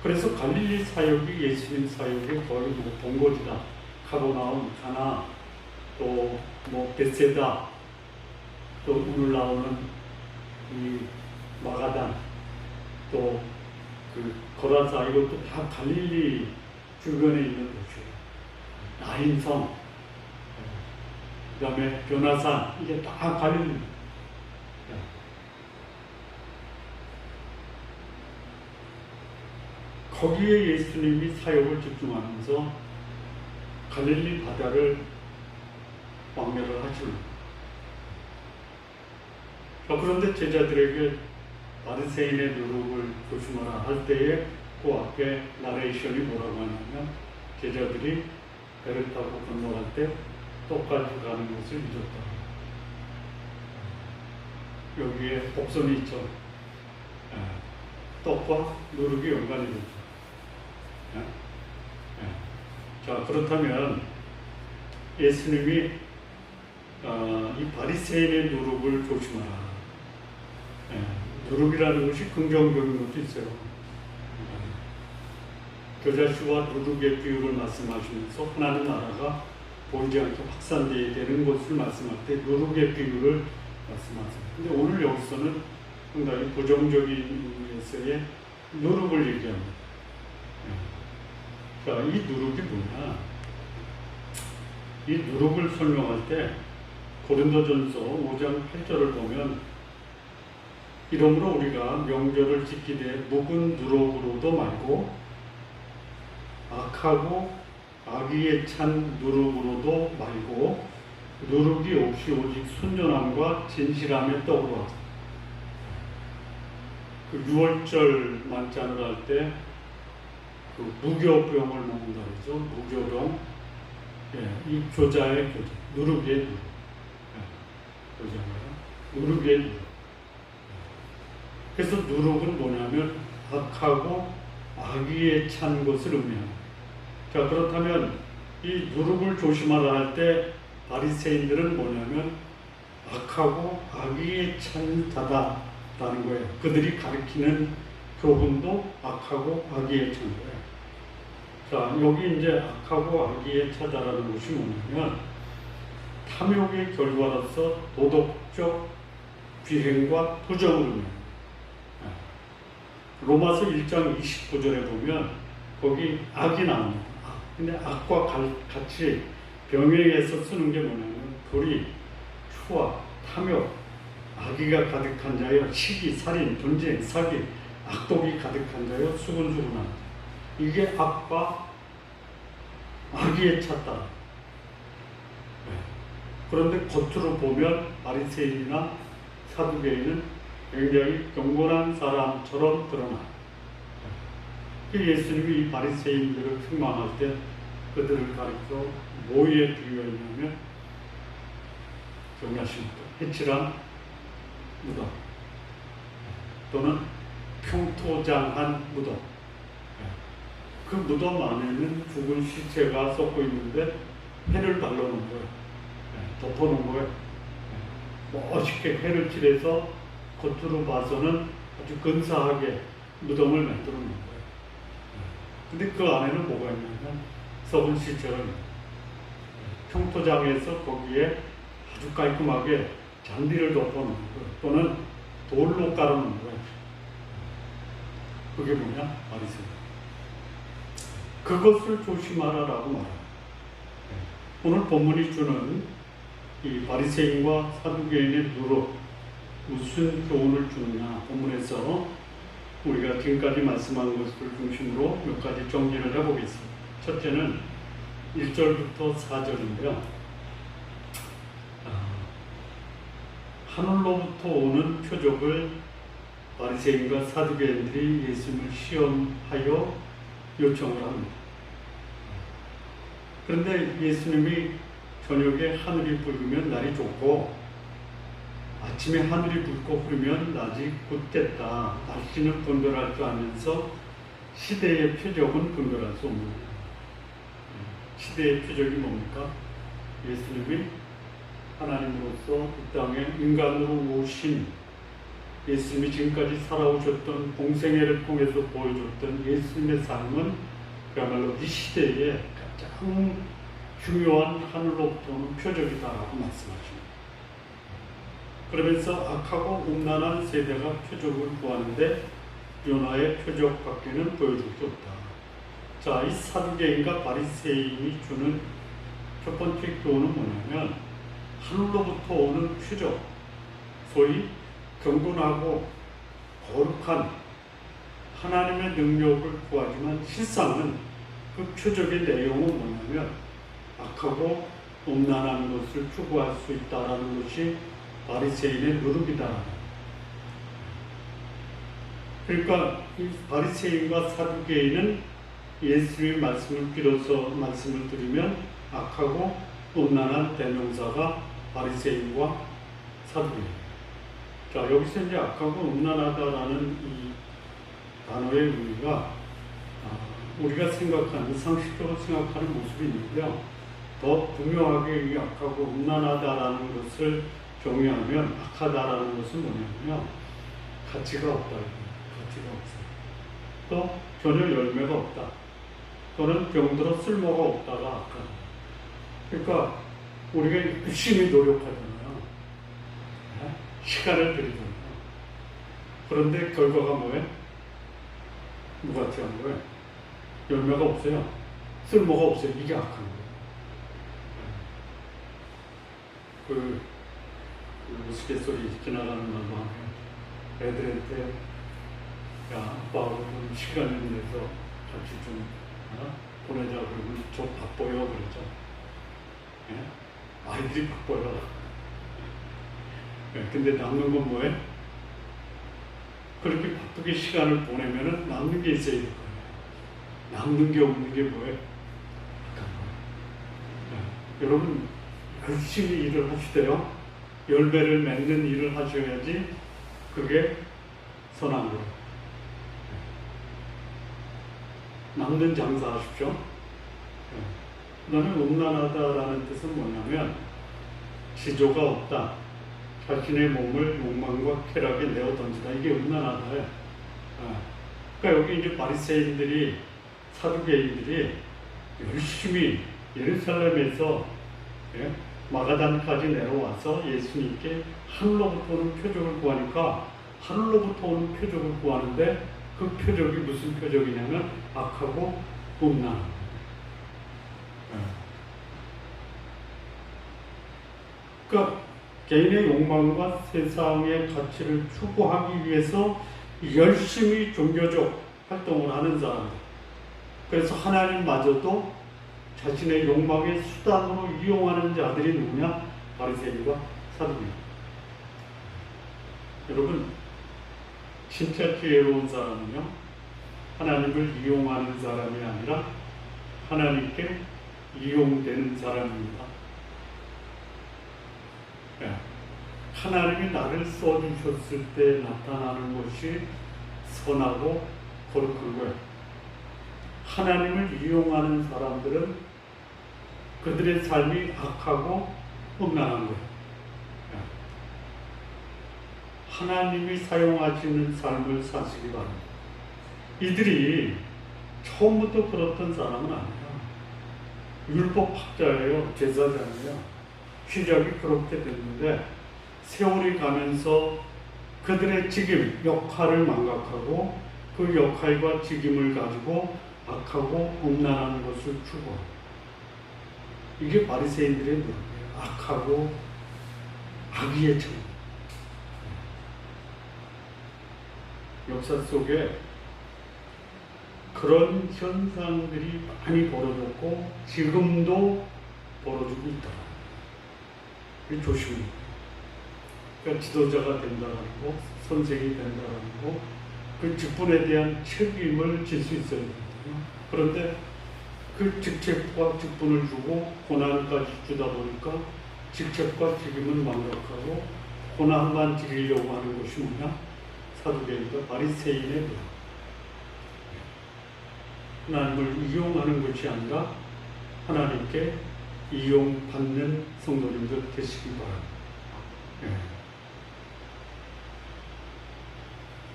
A: 그래서 갈릴리 사역이 예수님 사역의 거의 뭐 본거지다. 카보나움, 가나, 또 뭐 베세다, 또 오늘 나오는 이 마가단, 또 그 거라사, 이것도 다 갈릴리 주변에 있는 곳이에요. 나인성, 그 다음에 변화산, 이게 다 갈릴리. 거기에 예수님이 사역을 집중하면서 갈릴리 바다를 왕래를 하시는 거예요. 그런데 제자들에게 바리새인의 누룩을 조심하라 할 때에 그 앞에 나레이션이 뭐라고 하냐면 제자들이 배를 타고 건너갈 때 떡까지 가는 것을 잊었다. 여기에 복선이 있죠. 떡과 누룩이 연관이 됐죠. 자, 그렇다면 예수님이 이 바리새인의 누룩을 조심하라. 누룩이라는 것이 긍정적인 것도 있어요. 겨자씨와 누룩의 비유를 말씀하시면서 하나님 나라가 보이지 않게 확산되어야 되는 것을 말씀할 때 누룩의 비유를 말씀하세요. 근데 오늘 여기서는 상당히 부정적인 의미에서의 누룩을 얘기합니다. 자, 이 누룩이 뭐냐? 이 누룩을 설명할 때 고린도전서 5장 8절을 보면 이러므로 우리가 명절을 지키되 묵은 누룩으로도 말고 악하고 악의에 찬 누룩으로도 말고 누룩이 없이 오직 순전함과 진실함의 떡으로 하자. 그 6월절 만찬을 할 때 그 무교병을 먹는다 그러죠. 무교병. 이 교자의 교자. 누룩의 누룩. 교자가요. 누룩의 누룩. 그래서 누룩은 뭐냐면 악하고 악의에 찬 것을 의미합니다. 자, 그렇다면 이 누룩을 조심하라 할 때 바리새인들은 뭐냐면 악하고 악의에 찬 자다라는 거예요. 그들이 가르치는 교훈도 악하고 악의에 찬 거예요. 자, 여기 이제 악하고 악의에 차다라는 것이 뭐냐면 탐욕의 결과로서 도덕적 비행과 부정을 의미합니다. 로마서 1장 29절에 보면 거기 악이 나옵니다. 근데 악과 같이 병행해서 쓰는 게 뭐냐면 불의, 추악, 탐욕, 악의가 가득한 자여 시기, 살인, 분쟁, 사기, 악독이 가득한 자여 수군수군한 이게 악과 악의에 찼다. 그런데 겉으로 보면 바리새인이나 사두개인은 굉장히 경건한 사람처럼 드러나. 예수님이 이 바리새인들을 책망할 때 그들을 가리켜 뭐에 비유했냐면 기억나십니까? 해칠한 무덤 또는 평토장한 무덤. 그 무덤 안에는 죽은 시체가 썩고 있는데 해를 발라놓은 거예요. 덮어놓은 거예요. 멋있게 해를 칠해서 겉으로 봐서는 아주 근사하게 무덤을 만들어 놓은 거예요. 근데 그 안에는 뭐가 있냐면 썩은 시체가 있는 거예요. 평토장에서 거기에 아주 깔끔하게 잔디를 덮어놓은 거예요. 또는 돌로 깔아놓은 거예요. 그게 뭐냐? 바리새인. 그것을 조심하라라고 말합니다. 오늘 본문이 주는 이 바리새인과 사두개인의 누룩 무슨 교훈을 주느냐 본문에서 우리가 지금까지 말씀한 것을 중심으로 몇 가지 정리를 해보겠습니다. 첫째는 1절부터 4절인데요. 하늘로부터 오는 표적을 바리새인과 사두개인들이 예수님을 시험하여 요청을 합니다. 그런데 예수님이 저녁에 하늘이 붉으면 날이 좋고 아침에 하늘이 붉고 흐르면 낮이 굳겠다. 날씨는 분별할 줄 알면서 시대의 표적은 분별할 수 없는 거예요. 시대의 표적이 뭡니까? 예수님이 하나님으로서 이 땅에 인간으로 오신 예수님이 지금까지 살아오셨던 공생애를 통해서 보여줬던 예수님의 삶은 그야말로 이 시대에 가장 중요한 하늘로부터 오는 표적이다라고 말씀하십니다. 그러면서 악하고 음란한 세대가 표적을 구하는데 요나의 표적밖에는 보여줄 게 없다. 자, 이 사두개인과 바리새인이 주는 첫 번째 교훈은 뭐냐면 하늘로부터 오는 표적, 소위 경건하고 거룩한 하나님의 능력을 구하지만 실상은 그 표적의 내용은 뭐냐면 악하고 음란한 것을 추구할 수 있다라는 것이 바리새인의 누룩이다. 그러니까 이 바리새인과 사두개인은 예수의 말씀을 빌어서 말씀을 드리면 악하고 음란한 대명사가 바리새인과 사두개인. 자, 여기서 이제 악하고 음란하다라는 이 단어의 의미가 우리가 생각하는 상식적으로 생각하는 모습이 있는데요. 더 분명하게 이 악하고 음란하다라는 것을 정의하면 악하다라는 것은 뭐냐면요, 가치가 없다. 가치가 없어요. 또 전혀 열매가 없다. 또는 병들어 쓸모가 없다가 악하다. 그러니까 우리가 열심히 노력하잖아요. 시간을 들이잖아요. 그런데 결과가 뭐예요? 무가치한 거예요. 열매가 없어요. 쓸모가 없어요. 이게 악한 거예요. 그 우스갯소리 지나가는 말로 하면 애들한테 야, 아빠하고 좀 시간을 내서 같이 좀 보내자 그러면 저 바빠요 그러죠. 예? 아이들이 바빠요. 예, 근데 남는 건 뭐예요? 그렇게 바쁘게 시간을 보내면은 남는 게 있어야 될 거예요. 남는 게 없는 게 뭐예요? 예, 여러분 열심히 일을 하시대요. 열매를 맺는 일을 하셔야지 그게 선한 거예요. 남는 장사 하십시오. 그 다음에 음란하다라는 뜻은 뭐냐면 지조가 없다. 자신의 몸을 욕망과 쾌락에 내어 던지다. 이게 음란하다예요. 그러니까 여기 이제 바리새인들이 사두개인들이 열심히 예루살렘에서 마가단까지 내려와서 예수님께 하늘로부터 오는 표적을 구하니까 하늘로부터 오는 표적을 구하는데 그 표적이 무슨 표적이냐면 악하고 음란. 그러니까 개인의 욕망과 세상의 가치를 추구하기 위해서 열심히 종교적 활동을 하는 사람들. 그래서 하나님마저도 자신의 욕망의 수단으로 이용하는 자들이 누구냐? 바리새인과 사두개인. 여러분, 진짜 지혜로운 사람은요, 하나님을 이용하는 사람이 아니라 하나님께 이용되는 사람입니다. 네. 하나님이 나를 써주셨을 때 나타나는 것이 선하고 거룩한 거예요. 하나님을 이용하는 사람들은 그들의 삶이 악하고 음란한 거예요. 하나님이 사용하시는 삶을 사시기 바랍니다. 이들이 처음부터 그렇던 사람은 아니에요. 율법학자예요. 제사장이에요. 시작이 그렇게 됐는데 세월이 가면서 그들의 직임, 역할을 망각하고 그 역할과 직임을 가지고 악하고 음란한 것을 추구하고, 이게 바리새인들의 노력이에요. 악하고 악의의 청. 역사 속에 그런 현상들이 많이 벌어졌고 지금도 벌어지고 있다. 조심해야 돼요. 그러니까 지도자가 된다는 거, 선생이 된다는 거, 그 직분에 대한 책임을 질 수 있어야 되거든요. 그런데 그 직책과 직분을 주고 고난까지 주다 보니까 직책과 책임은 망각하고 고난만 드리려고 하는 것이 뭐냐? 사두개인과 바리새인의 것. 하나님을 이용하는 것이 아니라 하나님께 이용받는 성도님들 되시기 바랍니다.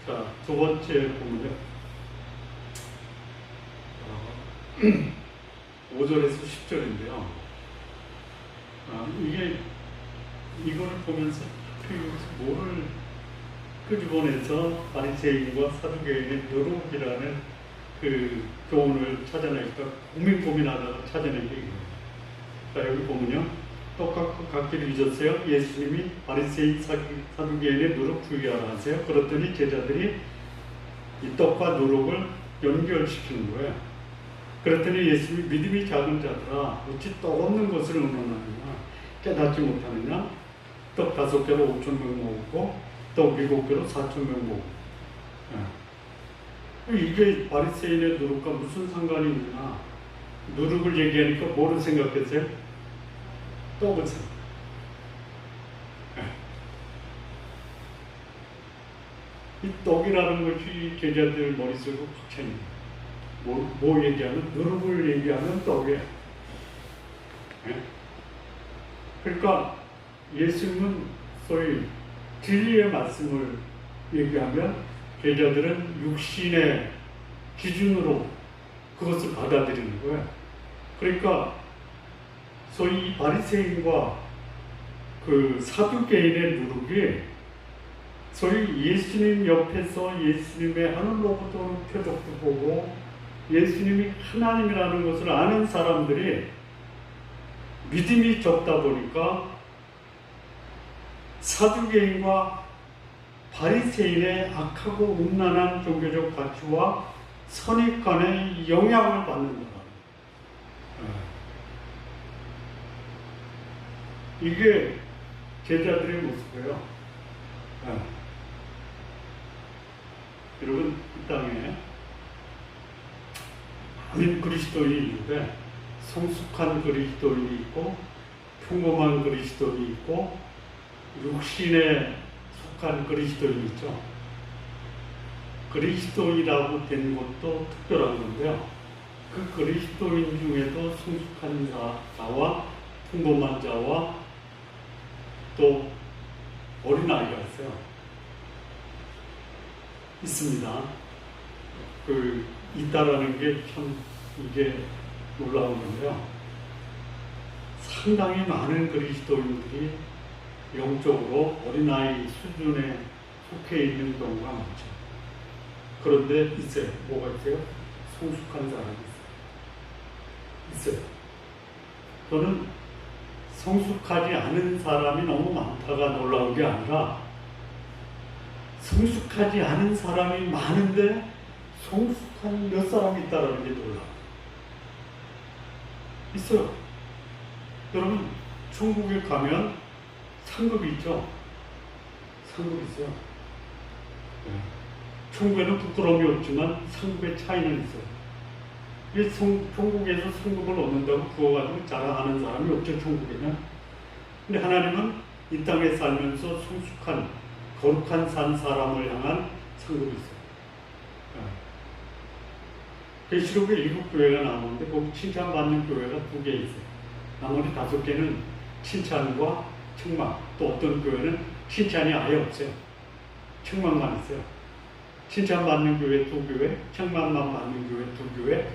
A: 자, 두 번째 보면요. 5절에서 10절인데요. 이거를 보면서 뭐를 끄집어내서 바리새인과 사두개인의 누룩이라는 그 교훈을 찾아낼까 고민하다가 찾아낸 게 이거예요. 자, 여기 보면요. 떡과 같기를 잊었어요. 예수님이 바리새인 사두개인의 누룩 주의하라 하세요. 그랬더니 제자들이 이 떡과 누룩을 연결시키는 거예요. 그랬더니 예수님이 믿음이 작은 자들아 어찌 떡 없는 것을 의논하느냐, 깨닫지 못하느냐. 떡 5개로 5,000명 먹었고 떡 7개로 4,000명 먹었고. 이게 바리새인의 누룩과 무슨 상관이 있느냐. 누룩을 얘기하니까 뭐를 생각했어요? 떡을 생각. 이 떡이라는 것이 제자들 머릿속에 확 차있는 거예요. 뭐 얘기하면? 누룩을 얘기하면 떡이에요. 그러니까 예수님은 소위 진리의 말씀을 얘기하면 제자들은 육신의 기준으로 그것을 받아들이는 거예요. 그러니까 소위 바리새인과 그 사두개인의 누룩이 소위 예수님 옆에서 예수님의 하늘로부터 오는 표적도 보고 예수님이 하나님이라는 것을 아는 사람들이 믿음이 적다 보니까 사두개인과 바리새인의 악하고 음란한 종교적 가치와 선입관에 영향을 받는다. 이게 제자들의 모습이에요. 여러분, 이 땅에 많은 그리스도인이 있는데 성숙한 그리스도인이 있고 평범한 그리스도인이 있고 육신에 속한 그리스도인이 있죠. 그리스도인이라고 된 것도 특별한 건데요. 그 그리스도인 중에도 성숙한 자와 평범한 자와 또 어린아이가 있어요. 있습니다. 있다라는 게 참 이게 놀라운 건데요. 상당히 많은 그리스도인들이 영적으로 어린아이 수준에 속해 있는 경우가 많죠. 그런데 있어요. 뭐가 있어요? 성숙한 사람이 있어요. 저는 성숙하지 않은 사람이 너무 많다가 놀라운 게 아니라 성숙하지 않은 사람이 많은데 성숙한 몇 사람이 있다는 게 놀라워요. 있어요. 여러분, 천국에 가면 상급이 있죠? 상급이 있어요. 천국에는 부끄러움이 없지만 상급의 차이는 있어요. 천국에서 상급을 얻는다고 그거 가지고 자랑하는 사람이 없죠, 천국에는. 근데 하나님은 이 땅에 살면서 성숙한, 거룩한 산 사람을 향한 상급이 있어요. 계시록에 7교회가 나오는데 거기 칭찬받는 교회가 2개 있어요. 나머지 5개는 칭찬과 책망, 또 어떤 교회는 칭찬이 아예 없어요. 책망만 있어요. 칭찬받는 교회 2교회, 책망만 받는 교회 2교회,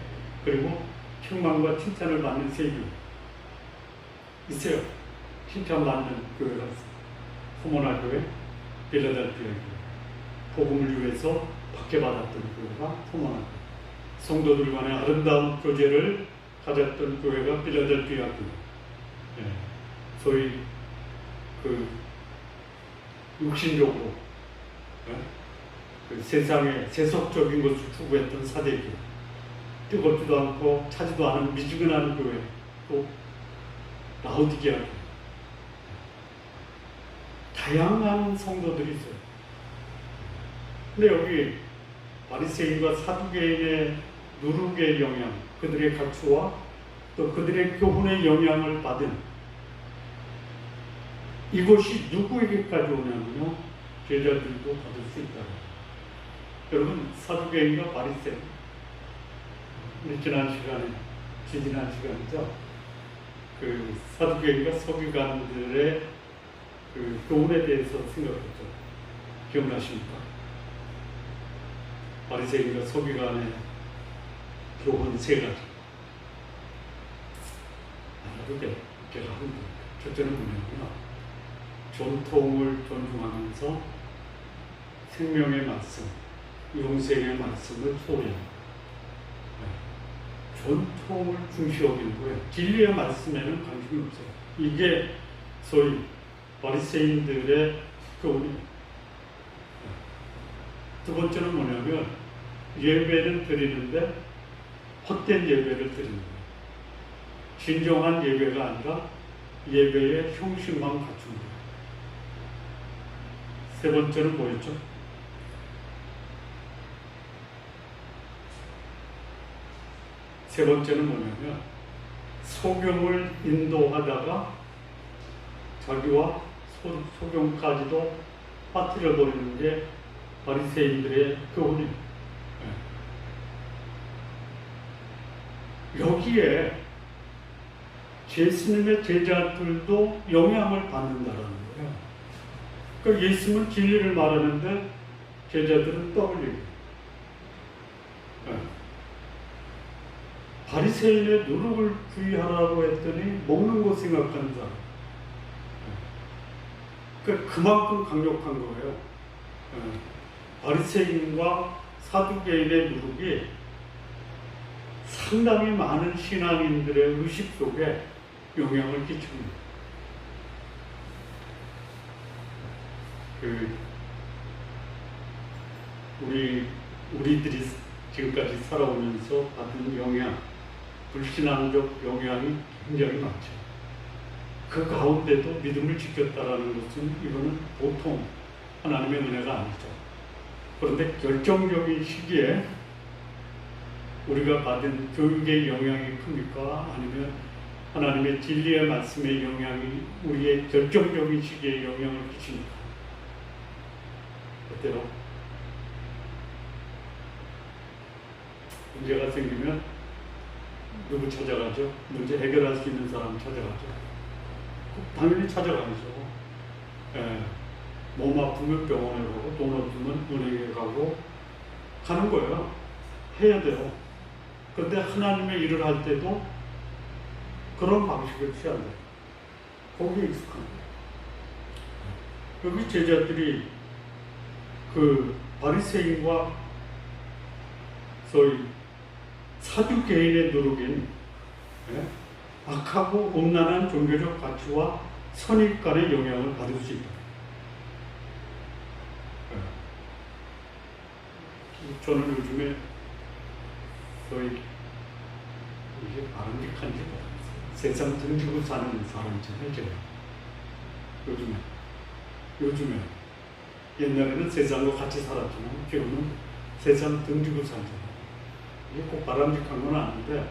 A: 그리고 책망과 칭찬을 받는 3교회 있어요. 칭찬받는 교회가 있어요. 소모나 교회, 빌라델피아 교회. 복음을 위해서 박해받았던 교회가 소모나 교회. 성도들 간의 아름다운 교제를 가졌던 교회가 빌라델피아 교회. 소위 육신적으로 세상에 세속적인 것을 추구했던 사대교회, 뜨겁지도 않고 차지도 않은 미지근한 교회, 또 라오디게아 교회. 다양한 성도들이 있어요. 근데 여기 바리새인과 사두개인의 누룩의 영향, 그들의 가치와 또 그들의 교훈의 영향을 받은 이것이 누구에게까지 오냐면요, 제자들도 받을 수 있다. 여러분, 사두개인과 바리새인, 우리 지난 시간이죠. 그 사두개인과 서기관들의 그 교훈에 대해서 생각했죠. 기억나십니까? 바리새인과 서기관의 교훈 세 가지. 알아도 돼. 제가 하면 돼. 첫째는 뭐냐면요, 전통을 존중하면서 생명의 말씀, 영생의 말씀을 소홀히 전통을 중시 여기는 거예요. 진리의 말씀에는 관심이 없어요. 이게 소위 바리새인들의 교훈이에요. 두 번째는 뭐냐면 예배를 드리는데 헛된 예배를 드리는 거예요. 진정한 예배가 아니라 예배의 형식만 갖춘 거예요. 세 번째는 뭐였죠? 세 번째는 뭐냐면 소경을 인도하다가 자기와 소경까지도 빠뜨려 버리는 게 바리새인들의 교훈입니다. 여기에 예수님의 제자들도 영향을 받는다라는 거예요. 그러니까 예수님은 진리를 말하는데 제자들은 떠올리고, 바리새인의 누룩을 구이하라고 했더니 먹는 거 생각하는 사람. 그러니까 그만큼 강력한 거예요. 바리새인과 사두개인의 누룩이 상당히 많은 신앙인들의 의식 속에 영향을 끼칩니다. 우리들이 지금까지 살아오면서 받은 영향, 불신앙적 영향이 굉장히 많죠. 그 가운데도 믿음을 지켰다라는 것은 이거는 보통 하나님의 은혜가 아니죠. 그런데 결정적인 시기에 우리가 받은 교육의 영향이 큽니까? 아니면 하나님의 진리의 말씀의 영향이 우리의 결정적인 시기에 영향을 끼칩니까? 어때요? 문제가 생기면 누구 찾아가죠? 문제 해결할 수 있는 사람 찾아가죠. 당연히 찾아가죠. 몸 아프면 병원에 가고 돈 없으면 은행에 가고 가는 거예요. 해야 돼요. 그런데 하나님의 일을 할 때도 그런 방식을 취한대요. 거기에 익숙한 거예요. 여기 제자들이 그 바리새인과 소위 사두개인의 누룩인 악하고 음란한 종교적 가치와 선입관의 영향을 받을 수 있다. 저는 요즘에 소위 이게 바람직한지 모르겠어요. 세상 등지고 사는 사람이잖아요, 제가. 요즘에 옛날에는 세상과 같이 살았지만 지금은 세상 등지고 살잖아요. 이게 꼭 바람직한 건 아닌데,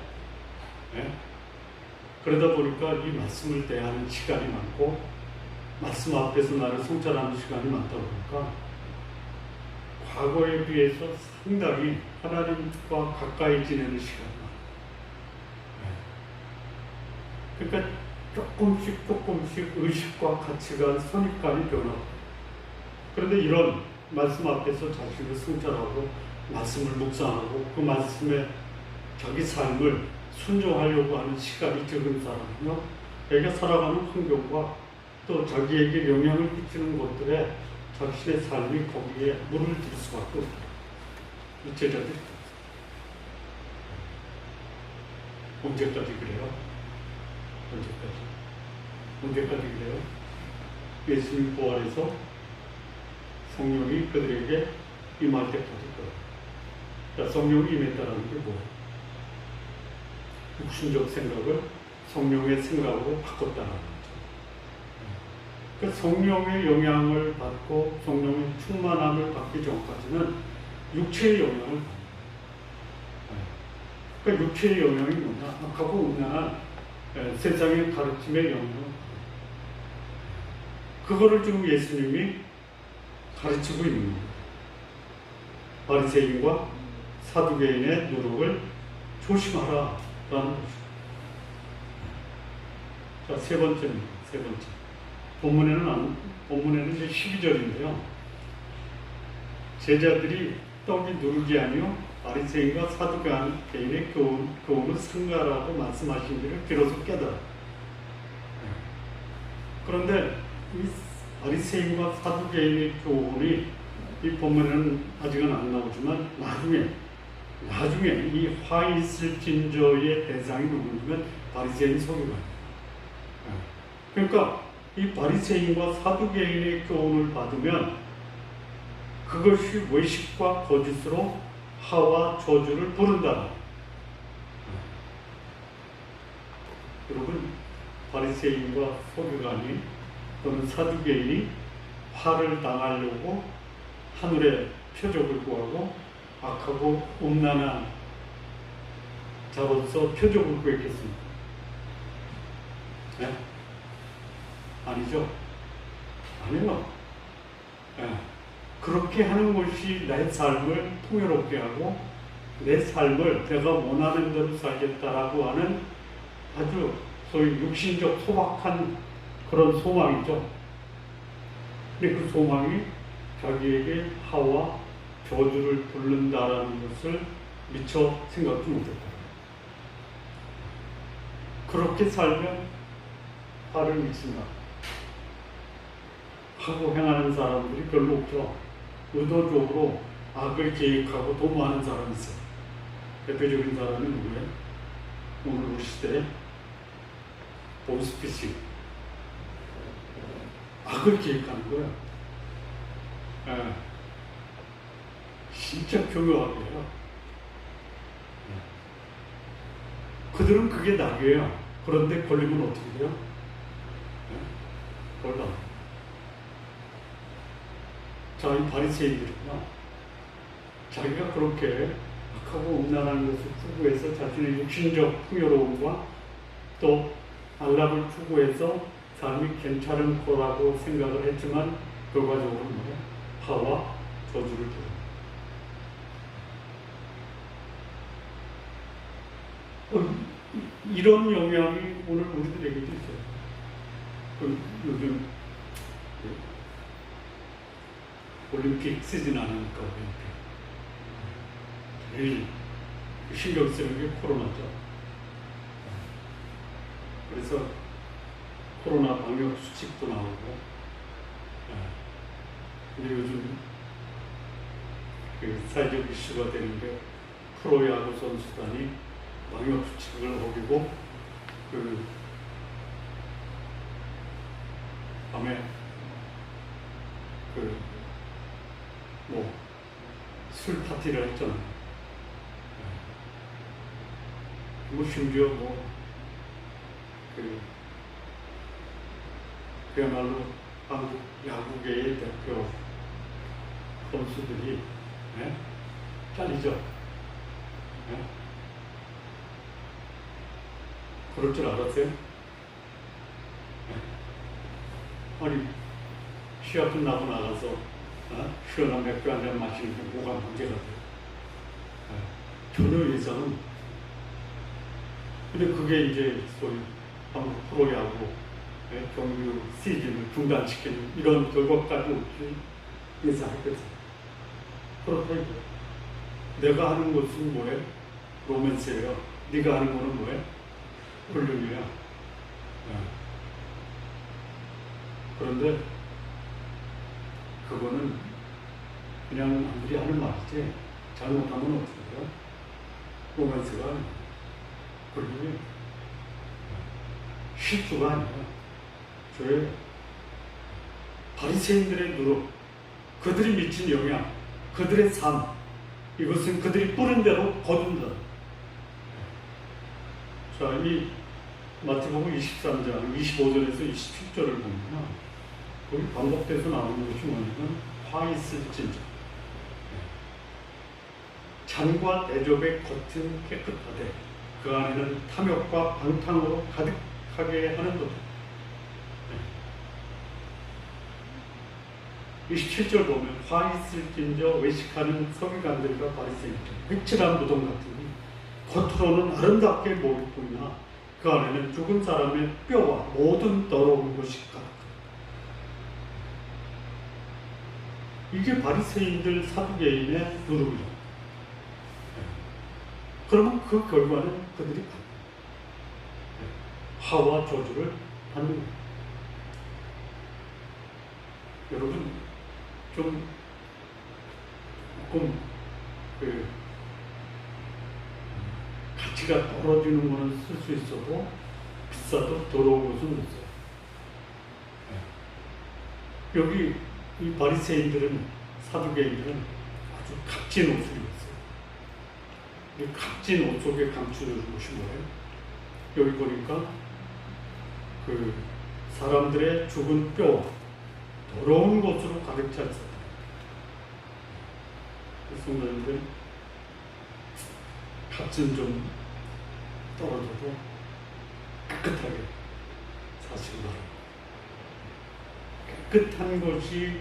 A: 그러다 보니까 이 말씀을 대하는 시간이 많고 말씀 앞에서 나를 성찰하는 시간이 많다 보니까 과거에 비해서 상당히 하나님과 가까이 지내는 시간이 많아요. 그러니까 조금씩 의식과 가치관, 선입관이 변하고, 그런데 이런 말씀 앞에서 자신을 성찰하고 말씀을 묵상하고 그 말씀에 자기 삶을 순종하려고 하는 시간이 적은 사람은요, 자기가 살아가는 환경과 또 자기에게 영향을 끼치는 것들에 자신의 삶이 거기에 물을 들 수밖에 없다. 이 제자들이 언제까지 그래요? 언제까지 그래요? 예수님 부활해서 성령이 그들에게 임할 때까지 거예요. 그러니까 성령이 임했다는 게 뭐예요? 육신적 생각을 성령의 생각으로 바꿨다는 거죠. 그 성령의 영향을 받고 성령의 충만함을 받기 전까지는 육체의 영향을 받는 거예요. 그러니까 육체의 영향이 뭐냐? 악하고 음란한 세상의 가르침의 영향을 받는 거예요. 그거를 지금 예수님이 가르치고 있는 거예요. 바리새인과 사두개인의 노력을 조심하라라는 것이죠. 자, 세 번째입니다. 세 번째. 본문에는 이제 12절인데요. 제자들이 떡이 누룩이 아니요 바리새인과 사두개인의 교훈을 승가라고 말씀하신 일을 비로소 깨달아. 그런데 이 바리새인과 사두개인의 교훈이 이 본문에는 아직은 안 나오지만 나중에 이 화 있을 진저의 대상이 누구냐면 바리새인 서기관이에요. 그러니까 이 바리새인과 사두개인의 교훈을 받으면 그것이 외식과 거짓으로 화와 저주를 부른다. 여러분, 바리새인과 서기관이 또는 사두개인이 화를 당하려고 하늘의 표적을 구하고 악하고 음란한 자로서 표적을 구했겠습니까? 네? 아니죠. 아니요. 네. 그렇게 하는 것이 내 삶을 풍요롭게 하고 내 삶을 내가 원하는 대로 살겠다라고 하는 아주 소위 육신적 소박한 그런 소망이죠. 근데 그 소망이 자기에게 화와 저주를 부른다라는 것을 미처 생각도 못했다. 그렇게 살면 화를 미친다 하고 행하는 사람들이 별로 없죠. 의도적으로 악을 계획하고 도모하는 사람이 있어요. 대표적인 사람이 누구예요? 오늘 우리 시대에 보이스피싱. 악을 계획하는 거예요. 예. 진짜 교묘하게 해요. 그들은 그게 낙이에요. 그런데 걸리면 어떻게 돼요? 걸려. 자, 이 바리새인들은요, 자기가 그렇게 악하고 음란한 것을 추구해서 자신의 육신적 풍요로움과 또 안락을 추구해서 삶이 괜찮은 거라고 생각을 했지만 결과적으로 뭐예요? 화와 저주를 부릅니다. 이런 영향이 오늘 우리들에게도 있어요. 요즘 올림픽 시즌 아닙니까? 제일 신경 쓰는 게 코로나죠. 그래서 코로나 방역 수칙도 나오고, 근데 요즘 그 사회적 이슈가 되는 게 프로야구 선수단이 방역 수칙을 어기고 밤에 술 파티를 했잖아요. 심지어 그야말로 한국 야구계의 대표 선수들이 잘리죠. 그럴 줄 알았어요? 아니, 시합 끝나고 나가서 시원한 맥주 한잔 마시는 게 뭐가 문제가 돼요? 전혀 예상은. 근데 그게 이제 소위 한국 프로야구 정규 시즌을 중단시키는 이런 결과까지 없이 예상했거든요. 그렇다 이거. 내가 하는 것은 뭐예요? 로맨스예요. 네가 하는 거는 뭐예요? 훌륭이에요. 그런데 그거는 그냥 남들이 하는 말이지 잘못하면 어떻게 돼요? 로맨스가 아니에요. 훌륭이에요. 실수가 아니에요. 저의 바리새인들의 누룩, 그들이 미친 영향, 그들의 삶, 이것은 그들이 뿌린 대로 거둔다. 자, 이 마태복음 23장 25절에서 27절을 보면 거기 반복돼서 나오는 것이 뭐냐면 화 있을진저 잔과 대접의 겉은 깨끗하되 그 안에는 탐욕과 방탕으로 가득하게 하는 것. 27절 보면 화 있을진저 외식하는 서기관들과 바리새인들 획칠한 무덤 같으니 겉으로는 아름답게 보일 뿐이나 그 안에는 죽은 사람의 뼈와 모든 더러운 것이 가득하다. 이게 바리새인들 사두개인의 누룩이다. 그러면 그 결과는 그들이 화와 저주를 받는 거예요. 여러분 좀 조금 가치가 떨어지는 거는 쓸 수 있어도 비싸도 더러운 것은 못 써요. 여기 이 바리새인들은 사두개인들은 아주 값진 옷을 입었어요. 이 값진 옷 속에 감추는 것이 뭐예요? 여기 보니까 그 사람들의 죽은 뼈와 더러운 것으로 가득 차 있었다. 성도님들 값은 좀 떨어져도 깨끗하게 사시기 바랍니다. 깨끗한 것이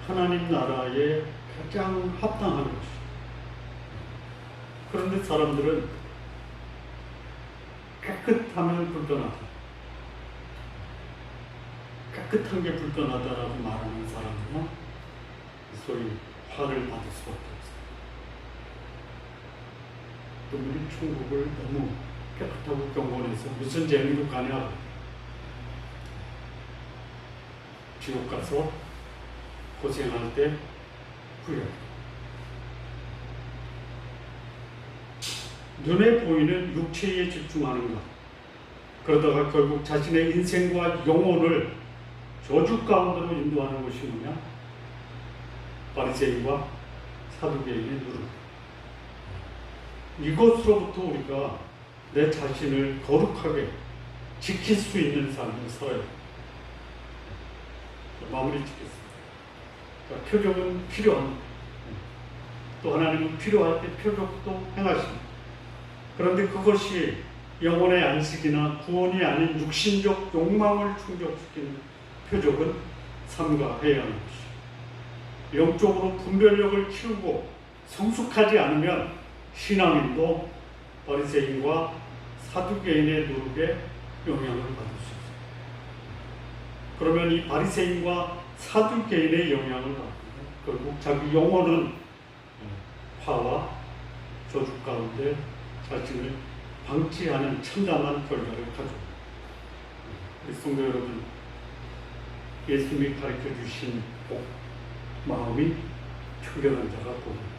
A: 하나님 나라에 가장 합당한 것이죠. 그런데 사람들은 깨끗하면 불편하다. 깨끗한 게 불편하다라고 말하는 사람은 소위 화를 받을 수밖에 없어요. 그들이 천국을 너무 깨끗하고 경건해서 무슨 재미로 가냐? 지옥 가서 고생할 때 후회합니다. 눈에 보이는 육체에 집중하는 것, 그러다가 결국 자신의 인생과 영혼을 저주 가운데로 인도하는 것이 뭐냐? 바리새인과 사두개인의 누룩. 이것으로부터 우리가 내 자신을 거룩하게 지킬 수 있는 삶을 살아야 합니다. 마무리 짓겠습니다. 그러니까 표적은 필요한, 또 하나님은 필요할 때 표적도 행하십니다. 그런데 그것이 영혼의 안식이나 구원이 아닌 육신적 욕망을 충족시키는 표적은 삼가해야 하는 것이죠. 영적으로 분별력을 키우고 성숙하지 않으면 신앙인도 바리새인과 사두개인의 누룩에 영향을 받을 수 있습니다. 그러면 이 바리새인과 사두개인의 영향을 받으면 결국 자기 영혼은 화와 저주 가운데 자신을 방치하는 참담한 결과를 가져옵니다. 우리 성도 여러분, 예수님이 가르쳐 주신 복, 마음이 청결한 자가 복입니다.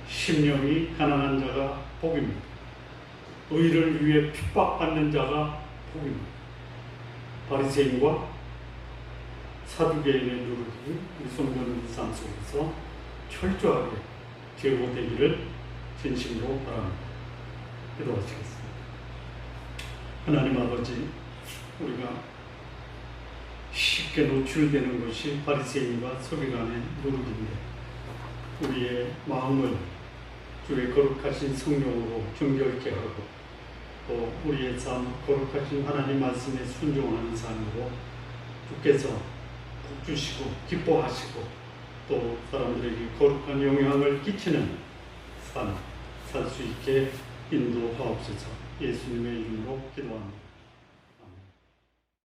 A: 심령이 가난한 자가 복입니다. 의를 위해 핍박받는 자가 복입니다. 바리새인과 사두개인의 누룩이 우리 성도님들 삶 속에서 철저하게 제거되기를 진심으로 바랍니다. 기도하시겠습니다. 하나님 아버지, 우리가 쉽게 노출되는 것이 바리새인과 서기관의 누룩인데 우리의 마음을 주의 거룩하신 성령으로 정결케 하고 또 우리의 삶 거룩하신 하나님 말씀에 순종하는 삶으로 주께서 복 주시고 기뻐하시고 또 사람들에게 거룩한 영향을 끼치는 삶 살 수 있게 인도하옵소서. 예수님의 이름으로 기도합니다.